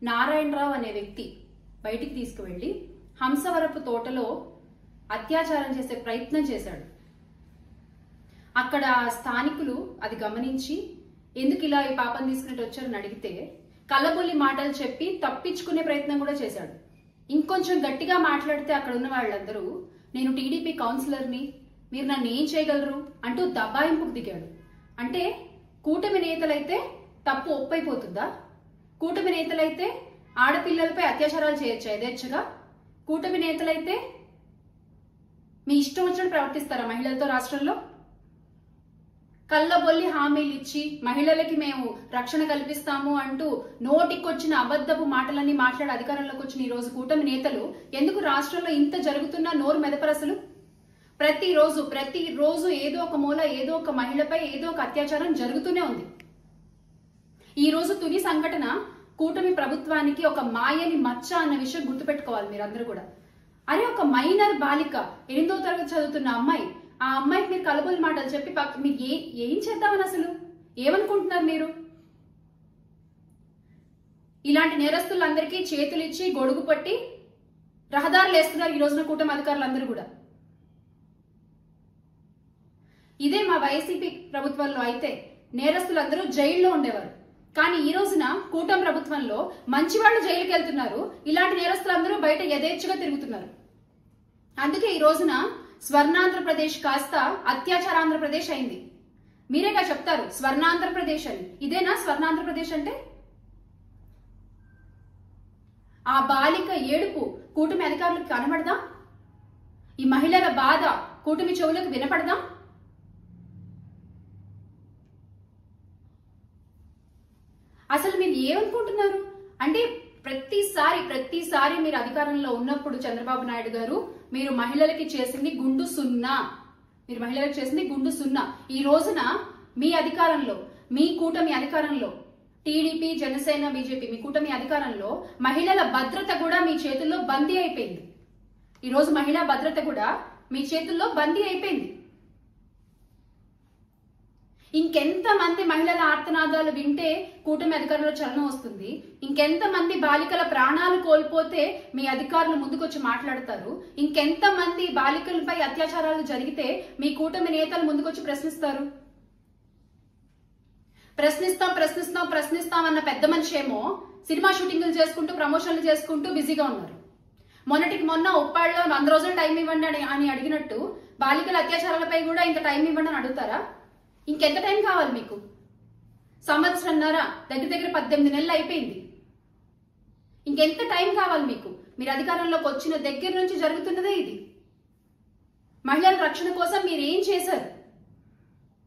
నారాయణరావు అనే వ్యక్తి బయటికి తీసుకువెళ్లి హంసవరపు తోటలో అత్యాచారం చేసే ప్రయత్నం చేశాడు. అక్కడ స్థానికులు అది గమనించి ఎందుకు ఇలా ఈ పాపం తీసుకున్నట్టు వచ్చారని అడిగితే కళ్ళబొల్లి మాటలు చెప్పి తప్పించుకునే ప్రయత్నం కూడా చేశాడు. ఇంకొంచెం గట్టిగా మాట్లాడితే అక్కడ ఉన్న వాళ్ళందరూ నేను టీడీపీ కౌన్సిలర్ని, మీరు నన్ను ఏం చేయగలరు అంటూ దబాయింపుకు దిగాడు. అంటే కూటమి నేతలైతే తప్పు ఒప్పైపోతుందా? కూటమి నేతలైతే ఆడపిల్లలపై అత్యాచారాలు చేయొచ్చా యథేచ్ఛగా? కూటమి నేతలైతే మీ ఇష్టం వచ్చినట్టు ప్రవర్తిస్తారా మహిళలతో రాష్ట్రంలో? కళ్ళబొల్లి హామీలు ఇచ్చి మహిళలకి మేము రక్షణ కల్పిస్తాము అంటూ నోటికొచ్చిన అబద్ధపు మాటలన్నీ మాట్లాడి అధికారంలోకి వచ్చిన ఈ రోజు కూటమి నేతలు ఎందుకు రాష్ట్రంలో ఇంత జరుగుతున్నా నోరు మెదపరసలు? ప్రతిరోజు ఏదో ఒక మూల ఏదో ఒక మహిళపై ఏదో ఒక అత్యాచారం జరుగుతూనే ఉంది. ఈ రోజు తుని సంఘటన కూటమి ప్రభుత్వానికి ఒక మాయని మచ్చ అన్న విషయం గుర్తుపెట్టుకోవాలి మీరందరూ కూడా. అరే, ఒక మైనర్ బాలిక 8వ తరగతి చదువుతున్న అమ్మాయి, ఆ అమ్మాయికి మీరు కలబొల్లి మాటలు చెప్పి మీరు ఏం చేద్దామని అసలు ఏమనుకుంటున్నారు మీరు? ఇలాంటి నేరస్తులందరికీ చేతులు ఇచ్చి గొడుగు పట్టి రహదారులు వేస్తున్నారు ఈ రోజున కూటమి అధికారులందరూ కూడా. ఇదే మా వైసీపీ ప్రభుత్వంలో అయితే నేరస్తులందరూ జైల్లో ఉండేవారు. కానీ ఈ రోజున కూటమి ప్రభుత్వంలో మంచి వాళ్ళు జైలుకి వెళ్తున్నారు, ఇలాంటి నేరస్తులందరూ బయట యథేచ్ఛగా తిరుగుతున్నారు. అందుకే ఈ రోజున స్వర్ణాంధ్రప్రదేశ్ కాస్త అత్యాచారాంధ్రప్రదేశ్ అయింది. మీరేగా చెప్తారు స్వర్ణాంధ్రప్రదేశ్ అని. ఇదేనా స్వర్ణాంధ్రప్రదేశ్ అంటే? ఆ బాలిక ఏడుపు కూటమి అధికారులకు కనబడదా? ఈ మహిళల బాధ కూటమి చెవులకు వినపడదా? అసలు మీరు ఏమనుకుంటున్నారు అంటే ప్రతిసారి మీరు అధికారంలో ఉన్నప్పుడు చంద్రబాబు నాయుడు గారు మీరు మహిళలకి చేసింది గుండు సున్నా. ఈ రోజున మీ అధికారంలో, మీ కూటమి అధికారంలో, టీడీపీ జనసేన బీజేపీ మీ కూటమి అధికారంలో మహిళల భద్రత కూడా మీ చేతుల్లో బందీ అయిపోయింది. ఈ రోజు మహిళా భద్రత కూడా మీ చేతుల్లో బందీ అయిపోయింది. ఇంకెంత మంది మహిళల ఆర్తనాదాలు వింటే కూటమి అధికారుల్లో చలనం వస్తుంది? ఇంకెంత మంది బాలికల ప్రాణాలు కోల్పోతే మీ అధికారులు ముందుకొచ్చి మాట్లాడతారు? ఇంకెంత మంది బాలికలపై అత్యాచారాలు జరిగితే మీ కూటమి నేతలు ముందుకొచ్చి ప్రశ్నిస్తారు? ప్రశ్నిస్తాం అన్న పెద్ద మనిషి ఏమో సినిమా షూటింగ్లు చేసుకుంటూ ప్రమోషన్లు చేసుకుంటూ బిజీగా ఉన్నారు. మొన్న ఉప్పాళ్ళలో 100 రోజులు టైం ఇవ్వండి అని అడిగినట్టు బాలికల అత్యాచారాలపై కూడా ఇంత టైం ఇవ్వండి అని అడుగుతారా? ఇంకెంత టైం కావాలి మీకు? సంవత్సరంన్నర, దగ్గర 18 నెలలు అయిపోయింది. ఇంకెంత టైం కావాలి మీకు? మీరు అధికారంలోకి వచ్చిన దగ్గర నుంచి జరుగుతున్నదే ఇది. మహిళల రక్షణ కోసం మీరు ఏం చేశారు?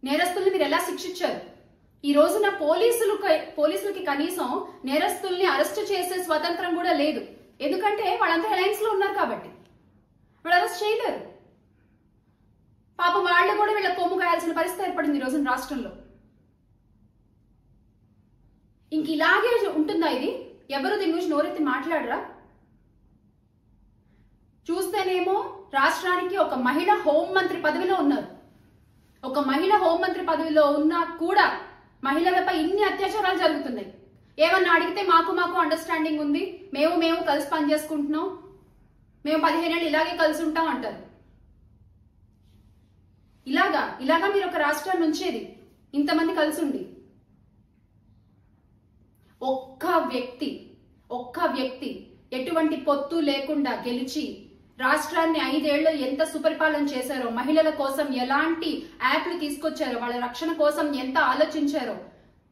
నేరస్తుల్ని మీరు ఎలా శిక్షించారు? ఈ రోజున పోలీసులకి కనీసం నేరస్తుల్ని అరెస్ట్ చేసే స్వతంత్రం కూడా లేదు. ఎందుకంటే వాళ్ళంతా అలయన్స్ లో ఉన్నారు కాబట్టి వాళ్ళు అరెస్ట్ చేయలేరు. పాపం వాళ్ళు కూడా వీళ్ళ కొమ్ము కాయాల్సిన పరిస్థితి ఏర్పడింది ఈ రోజున రాష్ట్రంలో. ఇంక ఇలాగే ఉంటుందా ఇది? ఎవరు దీని గురించి నోరెత్తి మాట్లాడరా? చూస్తేనేమో రాష్ట్రానికి ఒక మహిళ హోంమంత్రి పదవిలో ఉన్నారు. ఒక మహిళ హోంమంత్రి పదవిలో ఉన్నా కూడా మహిళలపై ఇన్ని అత్యాచారాలు జరుగుతున్నాయి. ఏమన్నా అడిగితే మాకు అండర్స్టాండింగ్ ఉంది, మేము కలిసి పనిచేసుకుంటున్నాం, మేము 15 ఏళ్ళు ఇలాగే కలిసి ఉంటాం అంటారు. ఇలాగా మీరు ఒక రాష్ట్రాన్ని ఉంచేది ఇంతమంది కలిసి ఉండి? ఒక్క వ్యక్తి ఎటువంటి పొత్తు లేకుండా గెలిచి రాష్ట్రాన్ని 5 ఏళ్లు ఎంత సుపరిపాలన చేశారో, మహిళల కోసం ఎలాంటి యాప్లు తీసుకొచ్చారో, వాళ్ళ రక్షణ కోసం ఎంత ఆలోచించారో,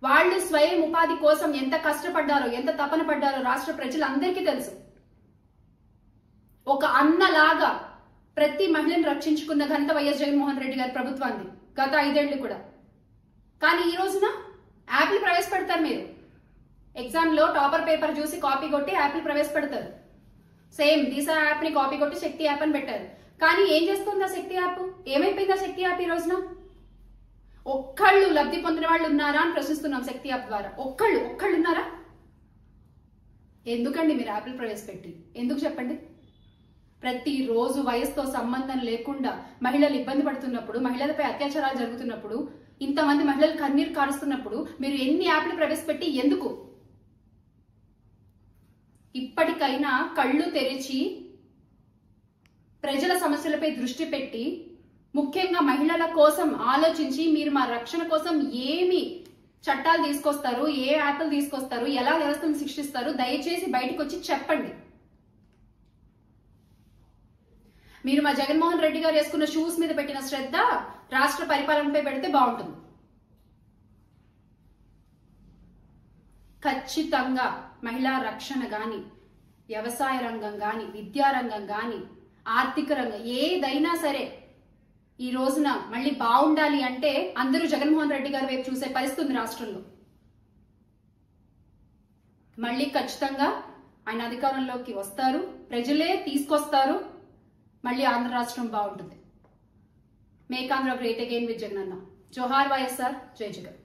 వాళ్ళు స్వయం ఉపాధి కోసం ఎంత కష్టపడ్డారో, ఎంత తపన పడ్డారో రాష్ట్ర ప్రజలందరికీ తెలుసు. ఒక అన్నలాగా ప్రతి మహిళను రక్షించుకున్న ఘనత వైఎస్ జగన్మోహన్ రెడ్డి గారి ప్రభుత్వాన్ని గత 5 ఏళ్లు కూడా. కానీ ఈ రోజున యాప్లు ప్రవేశపెడతారు. మీరు ఎగ్జామ్ లో టాపర్ పేపర్ చూసి కాపీ కొట్టి యాప్లు ప్రవేశపెడతారు. సేమ్ దిశ యాప్ ని కాపీ కొట్టి శక్తి యాప్ అని పెట్టారు. కానీ ఏం చేస్తుంది ఆ శక్తి యాప్? ఏమైపోయింది ఆ శక్తి యాప్ ఈ రోజున? ఒక్కళ్ళు లబ్ధి పొందిన వాళ్ళు ఉన్నారా అని ప్రశ్నిస్తున్నాం. శక్తి యాప్ ద్వారా ఒక్కళ్ళు ఉన్నారా? ఎందుకండి మీరు యాప్లు ప్రవేశపెట్టి? ఎందుకు చెప్పండి? ప్రతిరోజు వయసుతో సంబంధం లేకుండా మహిళలు ఇబ్బంది పడుతున్నప్పుడు, మహిళలపై అత్యాచారాలు జరుగుతున్నప్పుడు, ఇంతమంది మహిళలు కన్నీరు కారుస్తున్నప్పుడు మీరు ఎన్ని యాప్లు ప్రవేశపెట్టి ఎందుకు? ఇప్పటికైనా కళ్ళు తెరిచి ప్రజల సమస్యలపై దృష్టి పెట్టి ముఖ్యంగా మహిళల కోసం ఆలోచించి మీరు మా రక్షణ కోసం ఏమి చట్టాలు తీసుకొస్తారు, ఏ యాక్టులు తీసుకొస్తారు, ఎలా వ్యవస్థను శిక్షిస్తారు, దయచేసి బయటకు వచ్చి చెప్పండి. మీరు మా జగన్మోహన్ రెడ్డి గారు వేసుకున్న షూస్ మీద పెట్టిన శ్రద్ధ రాష్ట్ర పరిపాలనపై పెడితే బాగుంటుంది. ఖచ్చితంగా మహిళా రక్షణ గాని, వ్యవసాయ రంగం గాని, విద్యారంగం గాని, ఆర్థిక రంగం ఏదైనా సరే ఈ రోజున మళ్ళీ బాగుండాలి అంటే అందరూ జగన్మోహన్ రెడ్డి గారి వైపు చూసే పరిస్థితి రాష్ట్రంలో. మళ్ళీ ఖచ్చితంగా ఆయన అధికారంలోకి వస్తారు, ప్రజలే తీసుకొస్తారు, మళ్ళీ ఆంధ్ర రాష్ట్రం బాగుంటుంది. Make Andhra great again with Jagananna. జోహార్ వైఎస్ఆర్, జై జగన్.